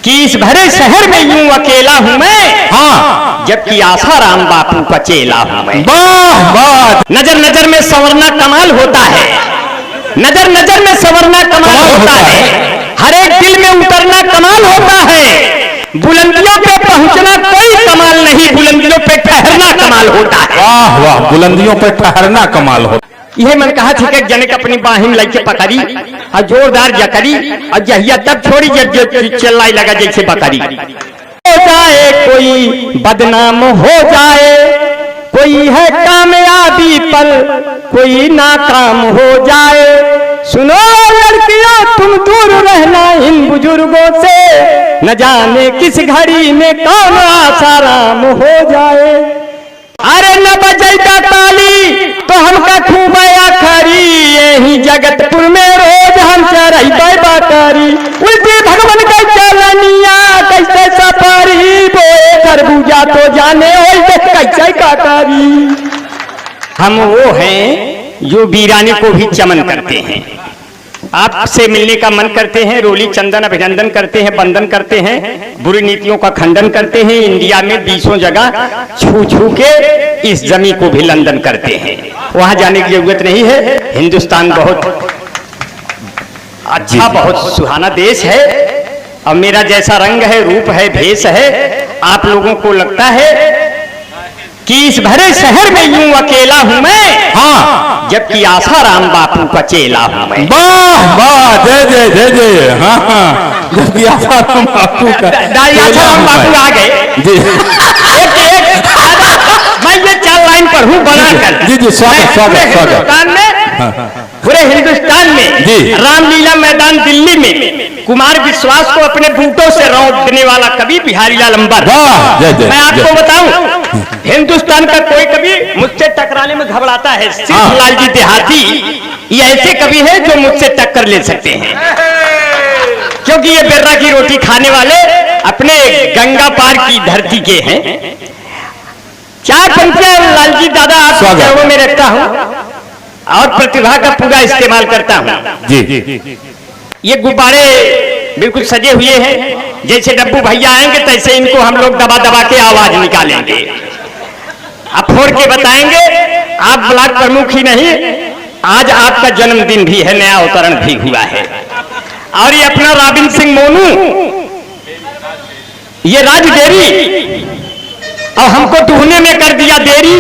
कि इस भरे शहर में यूं अकेला हूं मैं, हाँ, जबकि आसाराम बापू का चेला हूं मैं। वाह वाह। नजर नजर में संवरना कमाल होता है, नजर नजर में संवरना कमाल होता है, हर एक दिल में उतरना कमाल होता है। बुलंदियों पे पहुंचना कोई कमाल नहीं, बुलंदियों पे ठहरना कमाल होता है। वाह वाह, बुलंदियों पे ठहरना कमाल होता। यह मन कहा थी कि जनक अपनी बाहिम लग के पकड़ी और जोरदार जकड़ी और जहिया तब छोड़ी जब चिल्लाई लगा जैसे बकरी। हो जाए कोई बदनाम हो जाए, कोई है कामयाबी पर कोई नाकाम हो जाए। सुनो लड़कियों तुम दूर रहना इन बुजुर्गों से, न जाने किस घड़ी में कौन आसाराम हो जाए। अरे न बजेगा ताली तो हमका खूब खरी, यही जगतपुर में रोज हम चरई बाकारी। उल्टी भगवान का चलनिया कैसे सफारी, बोए खरबूजा तो जाने कैसे काकारी। हम वो हैं जो वीरानी को भी चमन करते हैं, आपसे मिलने का मन करते हैं, रोली चंदन अभिनंदन करते हैं, वंदन करते हैं, बुरी नीतियों का खंडन करते हैं। इंडिया में 20 जगह छू छू के इस जमी को भी लंदन करते हैं, वहां जाने की जरूरत नहीं है। हिंदुस्तान बहुत अच्छा बहुत सुहाना देश है और मेरा जैसा रंग है, रूप है, भेष है, आप लोगों को लगता है कि इस भरे शहर में यूं अकेला हूं मैं, हाँ, जबकि आसाराम बापू का चेला हूं मैं। वाह वाह, जय जय जय जय। हाँ हाँ, जबकि आसाराम बापू का आसाराम बापू आ गए जी। मैं ये 4 लाइन पढ़ूं बनाकर। जी जी, स्वागत स्वागत स्वागत। पूरे हिंदुस्तान में जी। रामलीला मैदान दिल्ली में कुमार विश्वास को अपने बूटों से रौंदने वाला कवि बिहारी लाल अंबर। मैं आपको बताऊं, हिंदुस्तान का कोई कवि मुझसे टकराने में घबराता है, सिर्फ लालजी देहाती ये ऐसे कवि है जो मुझसे टक्कर ले सकते हैं, क्योंकि ये बिर्रा की रोटी खाने वाले अपने गंगा पार की धरती के हैं। 4 पंक्तियां लालजी दादा आपके चरणों में रखता हूं और प्रतिभा का पूरा इस्तेमाल करता हूं जी। ये गुब्बारे बिल्कुल सजे हुए हैं, जैसे डब्बू भैया आएंगे तैसे इनको हम लोग दबा दबा के आवाज निकालेंगे, अब फोड़ के बताएंगे। आप ब्लॉक प्रमुख ही नहीं, आज आपका जन्मदिन भी है, नया अवतरण भी हुआ है। और ये अपना रॉबिन सिंह मोनू, ये राज डेरी, और हमको ढूंढने में कर दिया देरी,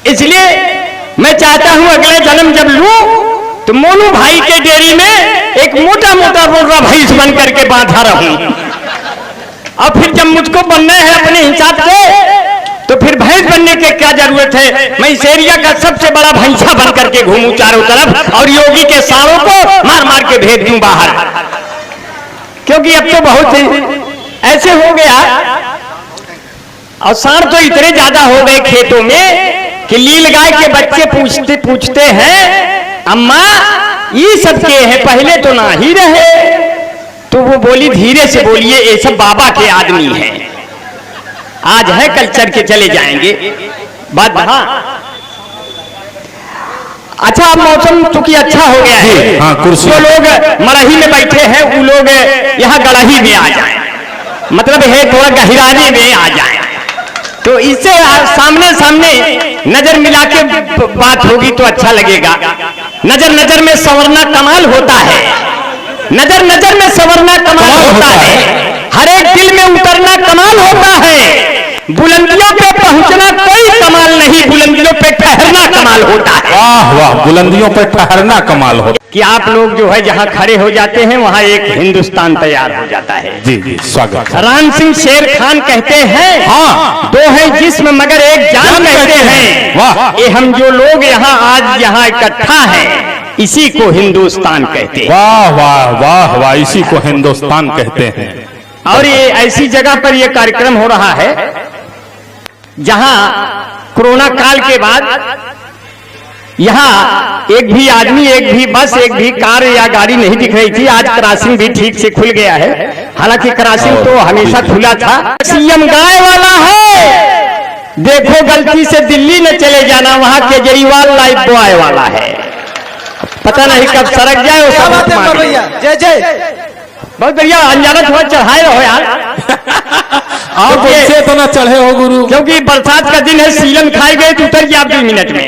इसलिए मैं चाहता हूं अगले जन्म जब लूं तो मोनू भाई के डेरी में एक मोटा मोटा रोड़ा भैंस बन करके बांधा रहूं, और फिर जब मुझको बनना है अपने हिसाब से तो फिर भैंस बनने की क्या जरूरत है। मैं इस एरिया का सबसे बड़ा भैंसा बन करके घूमूं चारों तरफ और योगी के सारों को मार मार के भेज दूं बाहर, क्योंकि अब तो बहुत ऐसे हो गया और सांड तो इतने ज्यादा हो गए खेतों में कि लील गाय के बच्चे पूछते पूछते हैं अम्मा ये सब के हैं, पहले तो ना ही रहे। तो वो बोली धीरे से बोलिए, ये सब बाबा के आदमी हैं, आज है कल चढ़ के चले जाएंगे बात। हाँ अच्छा, अब मौसम चूंकि अच्छा हो गया है, हाँ, कुर्सी जो लोग मरही में बैठे हैं वो लोग यहाँ गड़ही में आ जाएं, मतलब है थोड़ा गहिराने में आ जाएं, तो इससे सामने सामने नजर मिला के बात होगी तो अच्छा लगेगा। नजर नजर में संवरना कमाल होता है, नजर नजर में संवरना कमाल होता है, हर एक दिल में उतरना कमाल होता है। बुलंदियों पे पहुंचना कोई कमाल नहीं, बुलंदियों पे ठहरना कमाल होता है। वाह वाह, बुलंदियों पे ठहरना कमाल होता कि आप लोग जो है जहां खड़े हो जाते हैं वहां एक हिंदुस्तान तैयार हो जाता है। जी जी, स्वागत। राम सिंह शेर खान कहते हैं, हाँ, 2 हैं जिस्म मगर एक जान कहते हैं। वाह, ये हम जो लोग यहाँ आज यहाँ इकट्ठा हैं इसी को हिंदुस्तान कहते हैं। वाह वाह वाह वाह, इसी को हिंदुस्तान कहते हैं। और ये ऐसी जगह पर ये कार्यक्रम हो रहा है जहां कोरोना काल के बाद यहाँ एक भी आदमी, एक भी बस, एक भी कार या गाड़ी नहीं दिख रही थी। आज क्रॉसिंग भी ठीक से खुल गया है, हालांकि क्रॉसिंग तो हमेशा खुला था। सीएम गाय वाला है, देखो गलती से दिल्ली न चले जाना, वहां केजरीवाल लाइफ बॉय वाला है, पता नहीं कब सड़क जाए। जय जय बहुत बढ़िया अंजाना थोड़ा चढ़ाए रहो यार। आप ऐसे तो ना चढ़े हो गुरु, क्योंकि बरसात का दिन है, सीलन खाए गए तो उतर गया 2 मिनट में,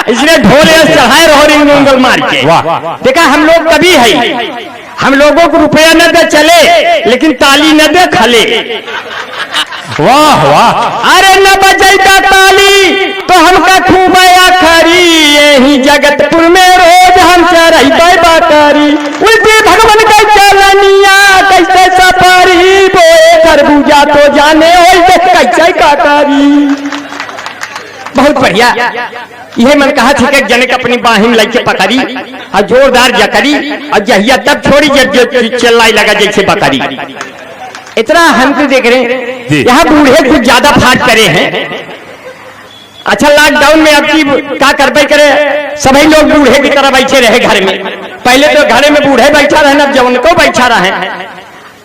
इसलिए ढोल चढ़ाए रहो रिंग उंगल मार के। देखा हम लोग कभी है, हम लोगों को रुपया न दे चले लेकिन ताली न दे खले। वाह वाह। अरे न बजेगा ताली तो हमका खूब खरी, यही जगतपुर में रोज हम चढ़ाई बाकारी। उल्टी भगवान का चलनिया कैसे सफारी, बोए खरबूजा तो जाने कैसे काकारी। बहुत बढ़िया। यह मन कहा थी कि जनक अपनी बाहिम लग के पकड़ी और जोरदार जकरी, और जहिया तब छोड़ी जब चिल्लाई लगा जैसे बकरी। इतना हम तो देख रहे हैं यहाँ बूढ़े कुछ ज्यादा फाट करे हैं। अच्छा लॉकडाउन में अब की क्या करबे करे, सभी लोग बूढ़े की तरह बैठे रहे घर में। पहले तो घर में बूढ़े बैठा रहे, अब जवान को बैठा रहे,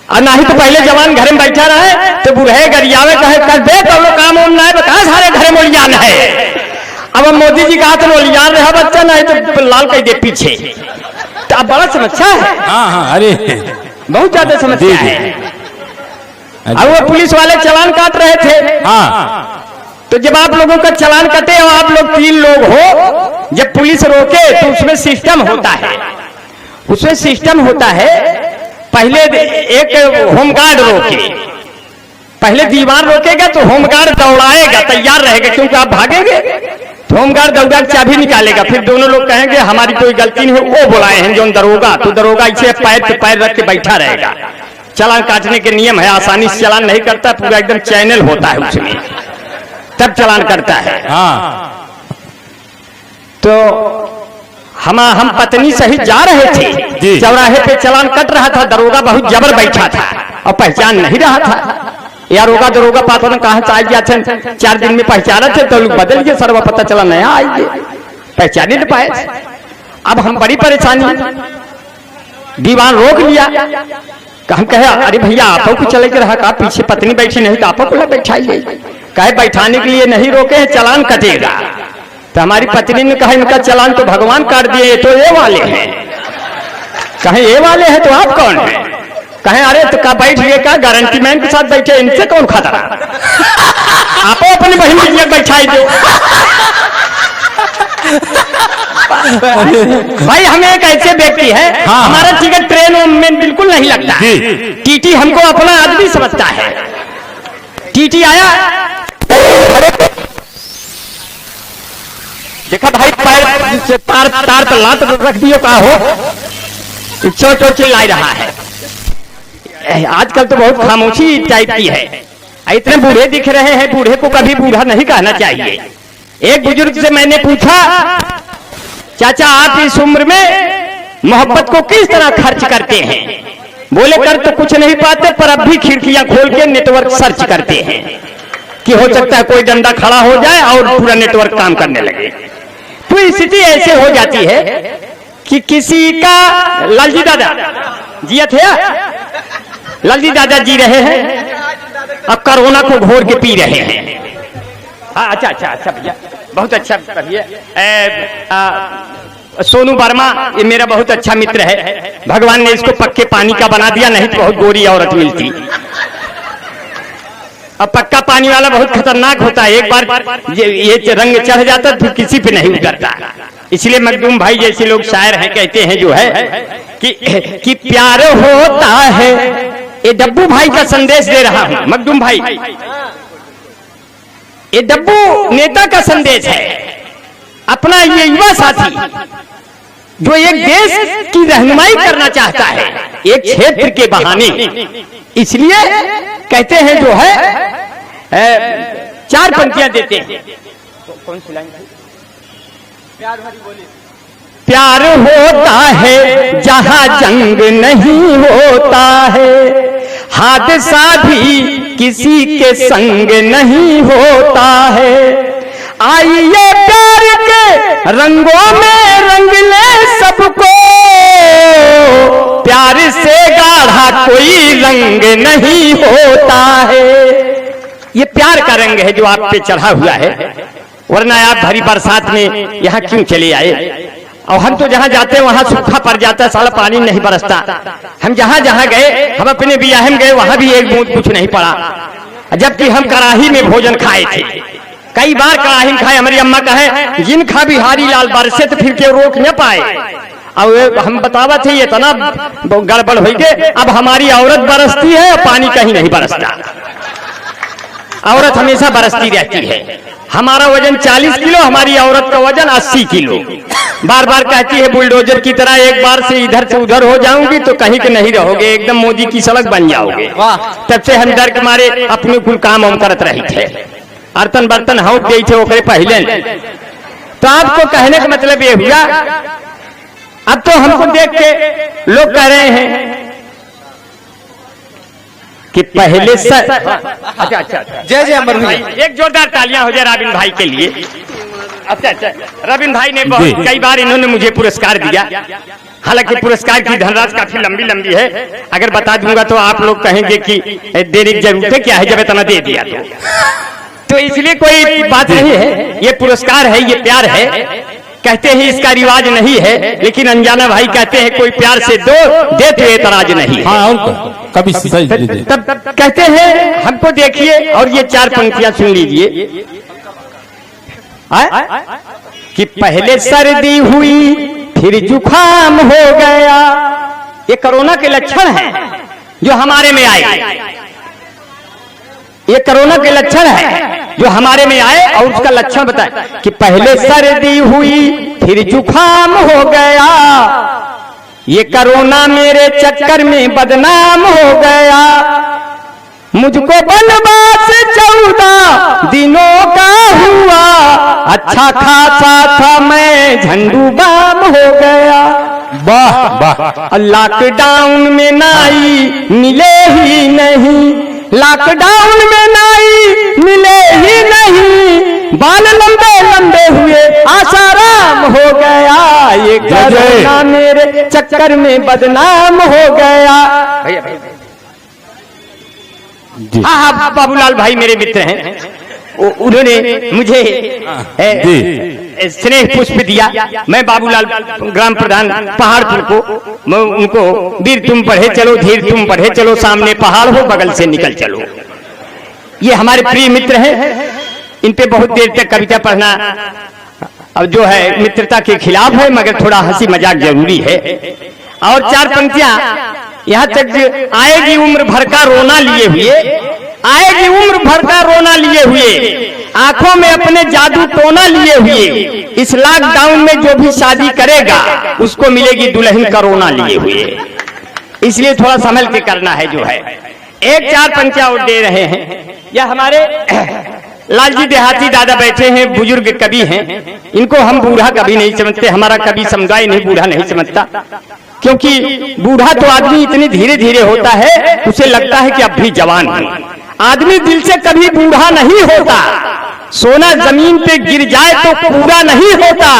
और नहीं तो पहले जवान घर में बैठा रहे तो बूढ़े गरियावे कहे कर दे तो लोग काम उम ना बता सारे घर में ओलियान है। अब मोदी जी कहा तो ओलियान रहा बच्चा, नहीं तो लाल कह दे पीछे। तो अब बड़ा समस्या है। हाँ हाँ, अरे बहुत ज्यादा समस्या है। अब वो पुलिस वाले चालान काट रहे थे। हाँ, तो जब आप लोगों का चालान कटे और आप लोग 3 लोग हो, जब पुलिस रोके तो उसमें सिस्टम होता है, उसमें सिस्टम होता है। पहले एक होमगार्ड रोके, पहले दीवार रोकेगा तो होमगार्ड दौड़ाएगा, तैयार रहेगा, क्योंकि आप भागेंगे तो होमगार्ड दौड़ा के चाबी निकालेगा। फिर दोनों लोग कहेंगे हमारी कोई गलती नहीं है, वो बुलाए हैं जो दरोगा, तो दरोगा इसे पैर पे पैर रख के बैठा रहेगा। चालान काटने के नियम है, आसानी से चालान नहीं करता, पूरा एकदम चैनल होता है उसमें, तब चालान करता है। हाँ। तो हम पत्नी सहित जा रहे थे, चौराहे पे चालान कट रहा था, दरोगा बहुत जबर बैठा था और पहचान नहीं रहा था। यार होगा दरोगा पातो ने कहा आ गया थे, 4 दिन में पहचाना थे तो लोग बदल गए, सर्व पता चला नया आइए, पहचाने नहीं पाए। अब हम बड़ी परेशानी, दीवान रोक लिया। हम कहे अरे भैया आपको को चले के रहा, का पीछे पत्नी बैठी नहीं तो आपको को बैठाइए। कहे बैठाने के लिए नहीं रोके हैं, चालान कटेगा। तो हमारी पत्नी ने कहा इनका चालान तो भगवान काट दिए, तो ये वाले हैं। कहे ये वाले हैं तो आप कौन हैं? कहे अरे तो का बैठ लिए, का गारंटी मैन के साथ बैठे, इनसे कौन खतरा, आप अपनी बहन के लिए बैठाई दो। भाई हम एक ऐसे व्यक्ति है, हमारा टिकट ट्रेन में बिल्कुल नहीं लगता। टीटी हमको अपना आदमी समझता है। टीटी आया, देखा भाई पैर से तार पर लात रख दियो, का हो चो चिल्ला रहा है। आजकल तो बहुत खामोशी टाइप की है। इतने बूढ़े दिख रहे हैं, बूढ़े को कभी बूढ़ा नहीं कहना चाहिए। एक बुजुर्ग से मैंने पूछा, चाचा आप इस उम्र में मोहब्बत को किस तरह खर्च करते हैं? बोले कर तो कुछ नहीं पाते, पर अब भी खिड़कियां खोल के नेटवर्क सर्च करते हैं कि हो सकता है कोई डंडा खड़ा हो जाए और पूरा नेटवर्क काम करने लगे। तो स्थिति ऐसे हो जाती है कि किसी का, लालजी दादा जिया थे, लालजी दादा जी रहे हैं, अब कोरोना को घोर के पी रहे हैं। हाँ अच्छा भैया, बहुत अच्छा भैया। सोनू वर्मा ये मेरा बहुत अच्छा मित्र है, भगवान ने इसको पक्के पानी का बना दिया, नहीं तो बहुत गोरी औरत मिलती। अब पक्का पानी वाला बहुत खतरनाक होता है, एक बार ये रंग चढ़ जाता तो किसी पे नहीं उतरता। इसलिए मखदूम भाई जैसे लोग शायर हैं, कहते हैं जो है कि प्यार होता है। ये डब्बू भाई का संदेश दे रहा हूं, मखदूम भाई, ये डब्बू नेता का संदेश है। अपना ये युवा साथी जो एक देश की रहनुमाई करना चाहता है एक क्षेत्र के बहाने, इसलिए कहते हैं जो है 4 पंक्तियां देते हैं। कौन सी लाइन? प्यार होता है जहां जंग नहीं होता है, हादसा भी किसी के संग नहीं होता है। आइए प्यार के रंगों में रंग ले सबको, प्यार से गाढ़ा कोई रंग नहीं होता है। ये प्यार का रंग है जो आप पे चढ़ा हुआ है, वरना आप भरी बरसात में यहाँ क्यों चले आए? और हम तो जहाँ जाते हैं वहाँ सूखा पड़ जाता है, साला पानी नहीं बरसता। हम जहाँ जहाँ गए, हम अपने बियाह में गए, वहाँ भी एक बूंद कुछ नहीं पड़ा, जबकि हम कड़ाही में भोजन खाए थे। कई बार कड़ाही में खाए। हमारी अम्मा कहे जिनका बिहारी लाल बरसे तो फिर के रोक न पाए। अब हम बतावा थे ये इतना गड़बड़ हो गए। अब हमारी औरत बरसती है और पानी कहीं नहीं बरसता। औरत हमेशा बरसती रहती है। हमारा वजन 40 किलो, हमारी औरत का वजन 80 किलो। बार बार कहती है बुलडोजर की तरह एक बार से इधर से उधर हो जाऊंगी तो कहीं के नहीं रहोगे, एकदम मोदी की सड़क बन जाओगे। तब से हम डर के मारे अपने कुल काम हम करत रहे थे। अर्तन बर्तन हौट गई थे ओकरे पहले। तो आपको कहने का मतलब ये हुआ, अब तो हमको देख के लोग कह रहे हैं कि पहले सर। अच्छा, जय जय अमर भाई, एक जोरदार तालियां हो जाए राबिन भाई के लिए। अच्छा, रविन भाई ने कई बार इन्होंने मुझे पुरस्कार दिया। हालांकि पुरस्कार की धनराशि काफी लंबी है। अगर बता दूंगा तो आप लोग कहेंगे कि देने की जरूरत क्या है जब इतना दे दिया तो इसलिए कोई बात नहीं है। ये पुरस्कार है, ये प्यार है। कहते हैं इसका रिवाज नहीं है, लेकिन अनजाना भाई कहते हैं कोई प्यार से दो दे तो एतराज नहीं। हाँ, कभी तब कहते हैं हमको देखिए और ये 4 पंक्तियां सुन लीजिए कि पहले सर्दी हुई फिर जुखाम हो गया। ये कोरोना के लक्षण हैं जो हमारे में आए। ये कोरोना के लक्षण है जो हमारे में आए और उसका लक्षण बताए कि पहले सर्दी हुई फिर जुखाम हो गया। ये कोरोना मेरे चक्कर में बदनाम हो गया। मुझको बनवास 14 दिनों का हुआ, अच्छा खासा था मैं झंडू बाम हो गया। वाह वाह, लॉकडाउन में नाई मिले ही नहीं, लॉकडाउन में नाई मिले ही नहीं, बाल लंबे लंबे हुए आसाराम हो गया। ये कोरोना मेरे चक्कर में बदनाम हो गया। भैया हाँ, बाबूलाल भाई मेरे मित्र हैं। उन्होंने मुझे स्नेह पुष्प दिया। मैं बाबूलाल ग्राम प्रधान पहाड़पुर को, मैं उनको वीर तुम पढ़े चलो, धीर तुम पढ़े चलो, सामने पहाड़ हो बगल से निकल चलो। ये हमारे प्रिय मित्र हैं। इन पे बहुत देर तक कविता पढ़ना अब जो है मित्रता के खिलाफ है, मगर थोड़ा हंसी मजाक जरूरी है। और 4 पंक्तियां यहाँ तक आएगी उम्र भर का रोना लिए हुए, आएगी उम्र भर का रोना लिए हुए, आंखों में अपने जादू टोना लिए हुए। इस लॉकडाउन में जो भी शादी करेगा उसको मिलेगी दुल्हन करोना लिए हुए। इसलिए थोड़ा संभल के करना है जो है। एक 4 पंक्तियां और दे रहे हैं। यह हमारे लालजी देहाती दादा बैठे हैं, बुजुर्ग कवि हैं। इनको हम बूढ़ा कभी नहीं समझते, हमारा कवि समुदाय नहीं बूढ़ा नहीं समझता, क्योंकि बूढ़ा तो आदमी इतनी धीरे धीरे होता है उसे लगता है कि अब भी जवान है। आदमी दिल से कभी बूढ़ा नहीं होता। सोना जमीन पे गिर जाए तो पूरा नहीं होता।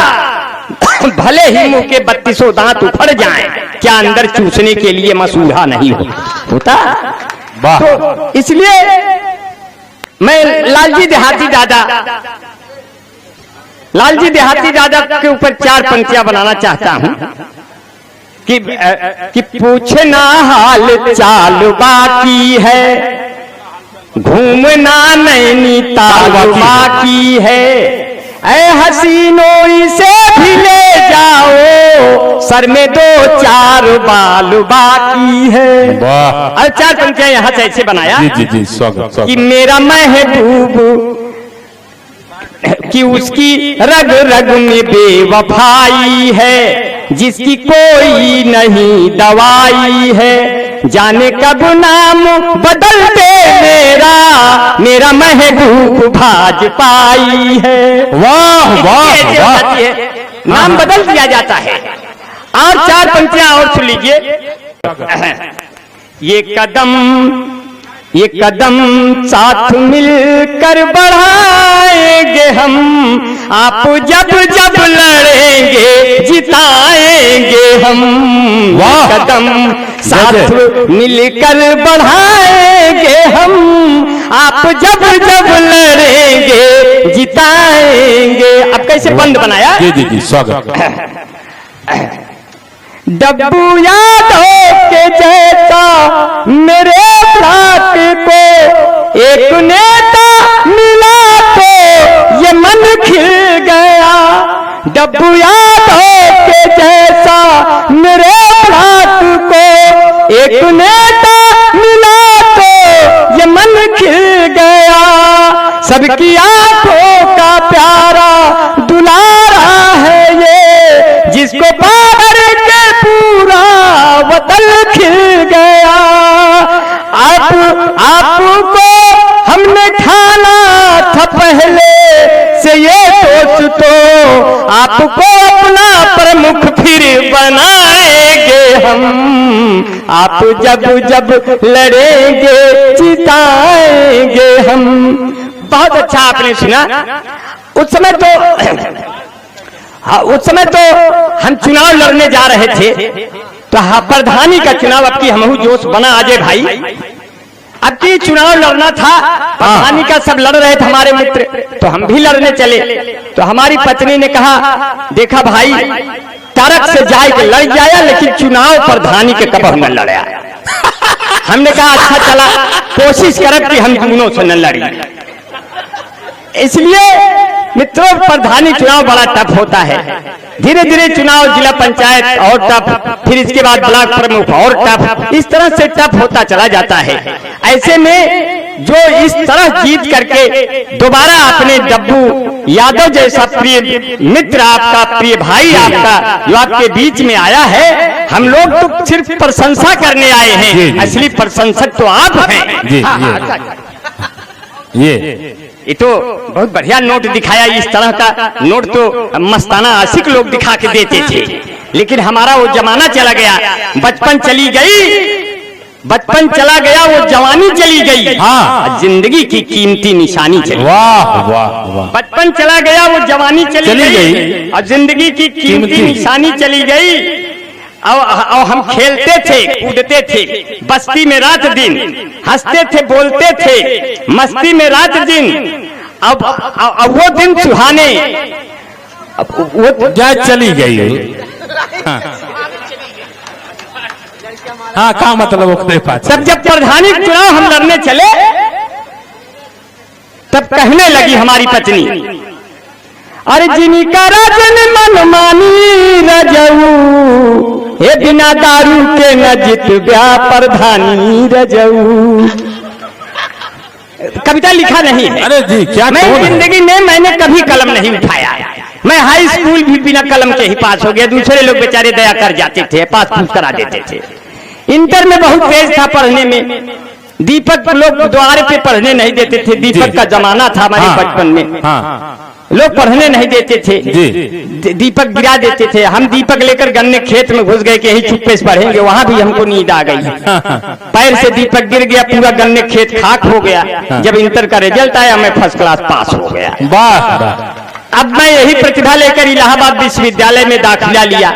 भले ही मुंह के 32 दांत उखड़ जाएं, क्या अंदर चूसने के लिए मसूढ़ा नहीं होता। तो इसलिए मैं लालजी देहाती दादा के ऊपर 4 पंक्तियां बनाना चाहता हूं कि पूछना हाल चाल बाकी है, घूमना नैनीताल बाकी है, ऐ हसीनों से भी ले जाओ, सर में 2-4 बाल बाकी है। और 4 पंक्तियां यहाँ से ऐसे बनाया जी, स्वागत। कि मेरा महबूब कि उसकी रग रग में बेवफाई है, जिसकी कोई नहीं दवाई है, जाने कब नाम बदल दे मेरा महबूब भाजपाई है। वाह वाह वाह, नाम बदल दिया जाता है। और 4 पंक्तियां और सुन लीजिए। ये कदम साथ मिलकर बढ़ाएंगे हम, आप जब जब लड़ेंगे जिताएंगे हम। कदम साथ मिलकर बढ़ाएंगे हम, आप जब जब लड़ेंगे जिताएंगे। अब कैसे बंद बनाया? जी, स्वागत। डब्बू यादव के जैसा मेरे ब्लॉक को एक नेता मिला तो ये मन खिल गया। डब्बू यादव के जैसा मेरे ब्लॉक को एक नेता मिला तो ये मन खिल गया। सबकी आंखों का प्यारा दुलारा है ये, जिसको पाकर के पूरा वतन खिल गया। आपको हमने ठाना था पहले से ये दोस्तों, आपको अपना प्रमुख फिर बनाएंगे हम। आप जब जब लड़ेंगे जिताएंगे हम। बहुत अच्छा आपने सुना। उस समय तो हम चुनाव लड़ने जा रहे थे, तो प्रधानी का चुनाव अब की हमहू जोश बना अजय भाई। अब की चुनाव लड़ना था, प्रधानी का सब लड़ रहे थे हमारे मित्र, तो हम भी लड़ने चले। तो हमारी पत्नी ने कहा, देखा भाई तर्क से जाए के लड़ जाया, लेकिन चुनाव प्रधानी के कब न लड़ा। हमने कहा अच्छा चला, कोशिश करब कि हम दोनों से न लड़ी। इसलिए मित्रों प्रधानी चुनाव बड़ा टफ होता है। धीरे धीरे चुनाव जिला पंचायत और टफ, फिर इसके बाद ब्लॉक प्रमुख और टफ, इस तरह से टफ होता चला जाता है। ऐसे में जो इस तरह जीत करके दोबारा अपने डब्बू यादव जैसा प्रिय मित्र आपका, प्रिय भाई आपका जो आपके बीच में आया है, हम लोग तो सिर्फ प्रशंसा करने आए हैं, असली प्रशंसक तो आप हैं। ये तो बहुत बढ़िया नोट दिखाया। इस तरह का नोट तो मस्ताना आशिक लोग दिखा के देते थे, लेकिन हमारा वो जमाना चला गया, बचपन चली गई, बचपन चला गया, वो जवानी चली गई। हाँ, जिंदगी की कीमती निशानी चली। वाह वाह वाह। बचपन चला गया, वो जवानी चली गई और जिंदगी की कीमती निशानी चली गई। और हम खेलते थे, कूदते थे, बस्ती में रात दिन, हंसते थे, बोलते थे, मस्ती में रात दिन। अब वो दिन सुहाने, वो जा चली गई। हाँ क्या मतलब वो पास। तब जब प्रधानी चुनाव हम लड़ने चले, तब कहने लगी हमारी पत्नी, अरे जिनी का राजन मन मानी रजऊ, हे बिना दारू के न जित ब्या प्रधानी रजऊ। कविता लिखा नहीं है। अरे जी क्या मैं जिंदगी में मैंने कभी कलम नहीं उठाया। मैं हाई स्कूल भी बिना कलम के ही पास हो गया। दूसरे लोग बेचारे दया कर जाते थे, पास पूछ करा देते थे। इंटर में बहुत तेज था पढ़ने में। दीपक लोग द्वारे पे पढ़ने नहीं देते थे। दीपक का जमाना था हमारे बचपन में। लोग पढ़ने नहीं देते थे, दीपक गिरा देते थे। हम दीपक लेकर गन्ने खेत में घुस गए कि यही चुप्पे से पढ़ेंगे। वहां भी हमको नींद आ गई। पैर से दीपक गिर गया, पूरा गन्ने खेत खाक हो गया। जब इंटर का रिजल्ट आया, मैं फर्स्ट क्लास पास हो गया। वाह। अब मैं यही प्रतिभा लेकर इलाहाबाद विश्वविद्यालय में दाखिला लिया।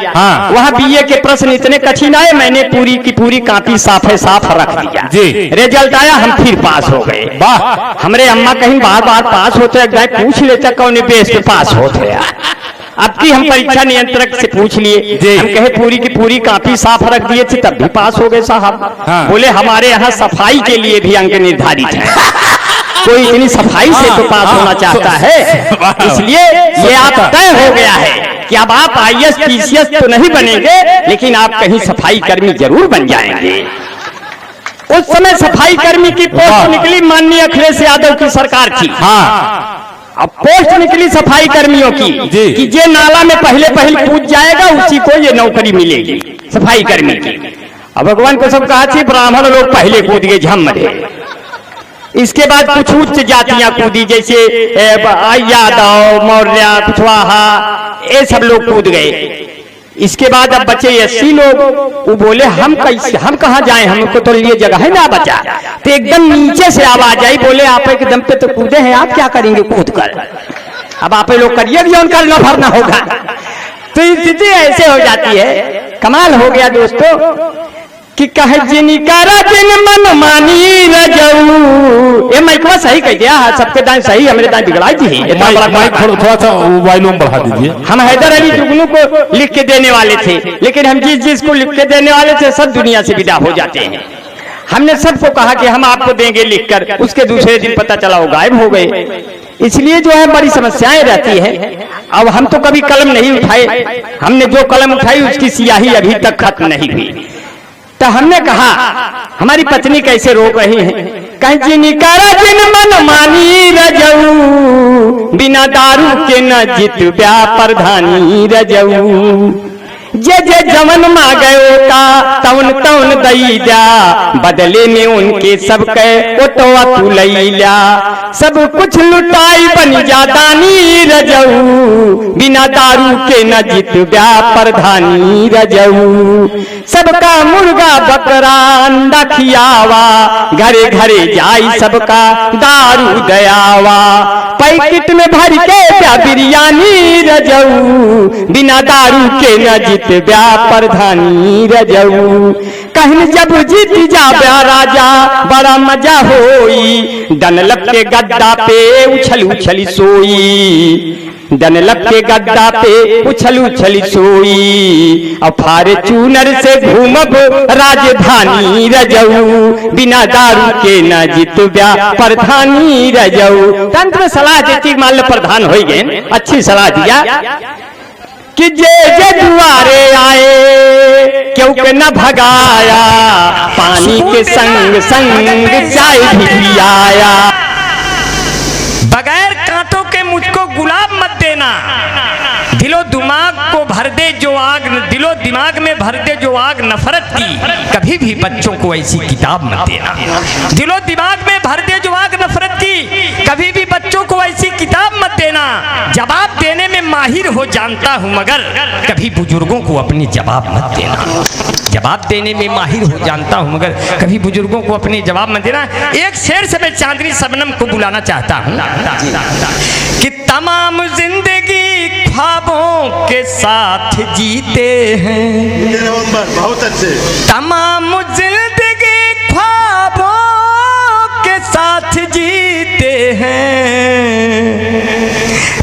वहाँ बीए के प्रश्न इतने कठिन आए, मैंने पूरी की पूरी कॉपी साफ रख दिया। रिजल्ट आया, हम फिर पास हो गए। वाह। हमारे अम्मा कहीं बार बार पास होते गए, पूछ लेते कौन बेस पे पास होते। अब की हम परीक्षा नियंत्रक से पूछ लिए, हम कहे पूरी की पूरी कॉपी साफ रख दिए थे, तब भी पास हो गए साहब। बोले हमारे यहाँ सफाई के लिए भी अंक निर्धारित है। कोई इतनी सफाई से तो पास होना चाहता है, इसलिए ये आप तय हो गया है कि अब आप आईएएस पीसीएस तो नहीं बनेंगे, लेकिन आप कहीं सफाई कर्मी जरूर बन जाएंगे। उस समय सफाई कर्मी की पोस्ट निकली, माननीय अखिलेश यादव की सरकार थी। अब पोस्ट निकली सफाई कर्मियों की कि जे नाला में पहले कूद जाएगा उसी को ये नौकरी मिलेगी सफाई कर्मी की। अब भगवान को सब कहा थी, ब्राह्मण लोग पहले कूद गए झम्मरे। इसके बाद कुछ उच्च जातियां कूदी, जैसे यादव, मौर्य, कुशवाहा, ये सब लोग कूद गए। इसके बाद अब बचे 80 लोग। वो बोले हम कहाँ जाएं, हमको तो लिए जगह है ना बचा। तो एकदम नीचे से आवाज आई, बोले आप एकदम पे तो कूदे हैं, आप क्या करेंगे कूद कर। अब आप लोग करिए, जो करना भरना होगा। तो स्थिति ऐसे हो जाती है। कमाल हो गया दोस्तों। कि कहे जिनी करा जिन मन मानी रजऊ। ये माइकवा सही कह दिया, सबके दाएं सही, हमारे दाएं बिगड़ाई थी। माइक थोड़ा सा वॉल्यूम बढ़ा दीजिए। हम हैदर अली जुगनू को लिख के देने वाले थे, लेकिन हम जिस जिसको लिख के देने वाले थे सब दुनिया से विदा हो जाते हैं। हमने सबको कहा कि हम आपको देंगे लिखकर, उसके दूसरे दिन पता चला वो गायब हो गए। इसलिए जो है बड़ी समस्याएं रहती है। अब हम तो कभी कलम नहीं उठाए, हमने जो कलम उठाई उसकी स्याही अभी तक खत्म नहीं हुई। तो हमने कहा हमारी पत्नी कैसे रोक रही है, कहीं जिनी करा जिन मन मानी रजऊ, बिना दारू के न जित ब्या प्रधानी रजऊ। जे जे जवन मांगे का तवन तवन दई जा, बदले में उनके सब कहे वो तो तू लई ला। सब कुछ लुटाई बनी जा दानी रजऊ, बिना दारू के न जित ब्या प्रधानी रजऊ। सबका मुर्गा बकरा अंडा खियावा, घरे घरे जाई सबका दारू दयावा। पैकेट में भर के प्या बिरयानी रजऊ, बिना दारू के न जित ब्या प्रधानी रजऊ। कहन जब जीत जा ब्या राजा बड़ा मजा होई, डनलप के गद्दा पे उछल उछली सोई। डनलप के गद्दा पे उछल उछली सोई, और फॉर्च्यूनर से घूमब राजधानी रजऊ, बिना दारू के न जित ब्या प्रधानी रजऊ। तंत्र सलाह देती मान लो प्रधान हो गए, अच्छी सलाह दिया कि जे जे दुआरे आए क्यों के न भगाया, पानी के संग संग चाय भी पियाया। बगैर कांटों के मुझको गुलाब मत देना, दिलो दिमाग को भर दे जो आग, दिलो दिमाग में भर दे जो आग नफरत की, कभी भी बच्चों को ऐसी किताब मत देना। दिलो दिमाग में भर दे जो आग नफरत की, कभी भी बच्चों को ऐसी किताब मत देना। जवाब देने में माहिर हो जानता हूं, मगर कभी बुजुर्गों को अपनी जवाब मत देना। जवाब देने में माहिर हो जानता हूं, मगर कभी बुजुर्गों को अपने जवाब मत देना। एक शेर से मैं चांदनी शबनम को बुलाना चाहता हूं कि तमाम जिंदगी ख्वाबों के साथ जीते हैं, बहुत अच्छे। तमाम जिंदगी ख्वाबों के साथ जीते हैं,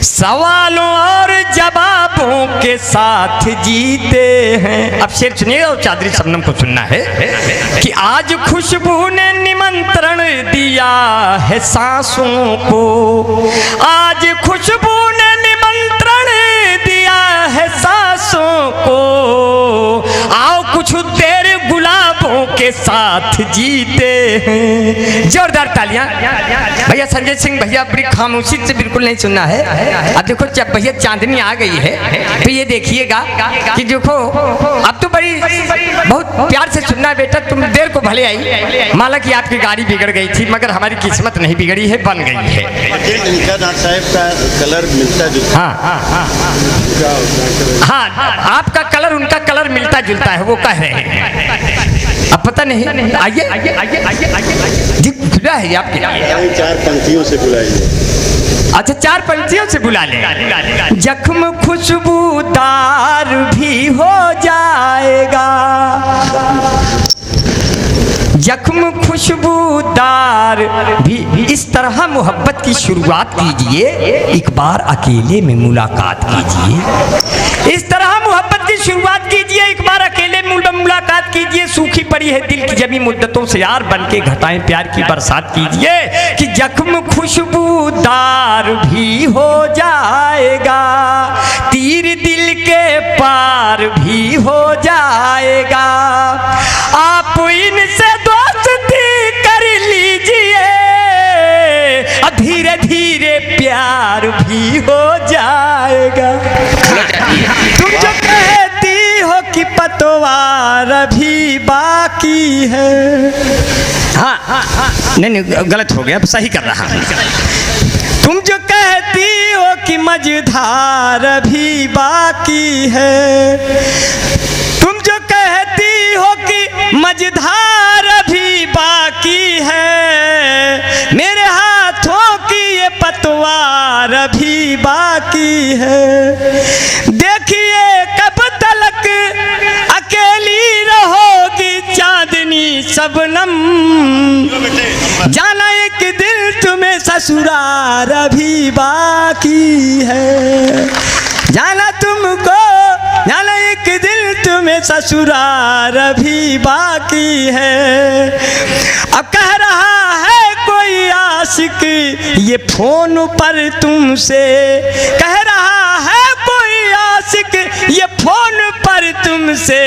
सवालों और जवाबों के साथ जीते हैं। अब शेर सुनिए और चादरी शबनम को सुनना है कि आज खुशबू ने निमंत्रण दिया है सांसों को, आज खुशबू ने निमंत्रण दिया है सांसों को, आओ कुछ देर गुलाबों के साथ जीते हैं। जोरदार तालियां। भैया संजय सिंह भैया बड़ी खामोशी से बिल्कुल नहीं सुनना है। अब देखो जब भैया चांदनी आ गई है तो ये देखिएगा कि देखो अब तो बड़ी बहुत प्यार से सुनना है बेटा, तुम देर को भले आई, माला की आपकी गाड़ी बिगड़ गई थी, मगर हमारी किस्मत नहीं बिगड़ी है, बन गई है। इनका डॉक्टर साहब का कलर मिलता जुलता। हाँ, आपका कलर उनका कलर मिलता जुलता है, वो कह रहे हैं। अब पता नहीं, आइए आइए आइए आइए आइए जी, खुला है आपके। चार पंक्तियों से बुलाइए। अच्छा, चार पंक्तियों से बुला ले। जख्म खुशबूदार भी हो जाएगा, जख्म खुशबूदार भी। इस तरह मोहब्बत की शुरुआत कीजिए, एक बार अकेले में मुलाकात कीजिए। इस तरह मोहब्बत की शुरुआत कीजिए, एक बार अकेले में मुलाकात कीजिए। सूखी पड़ी है दिल की जमी मुद्दतों से यार बन के घटाएं प्यार की बरसात कीजिए, कि जख्म खुशबूदार भी हो जाएगा, तीर दिल के पार भी हो जाएगा। आप इनसे दोस्ती कर लीजिए, धीरे धीरे प्यार भी हो जाएगा। तुम जो कहती हो कि पतवार भी बाकी है, हाँ, नहीं गलत हो गया, अब सही कर रहा हूं। तुम जो कहती हो कि मझधार भी बाकी है, तुम जो कहती हो कि मझधार भी बाकी है, मेरे हाथों की ये पतवार भी बाकी है। देखिए कब तलक अकेली रहोगी चांद शबनम, जाना एक दिल तुम्हें ससुराल अभी बाकी है, जाना तुमको, जाना एक दिल तुम्हें ससुराल अभी बाकी है। अब कह रहा है कोई आशिक ये फोन पर तुमसे, कह रहा है कोई आशिक ये फोन पर तुमसे,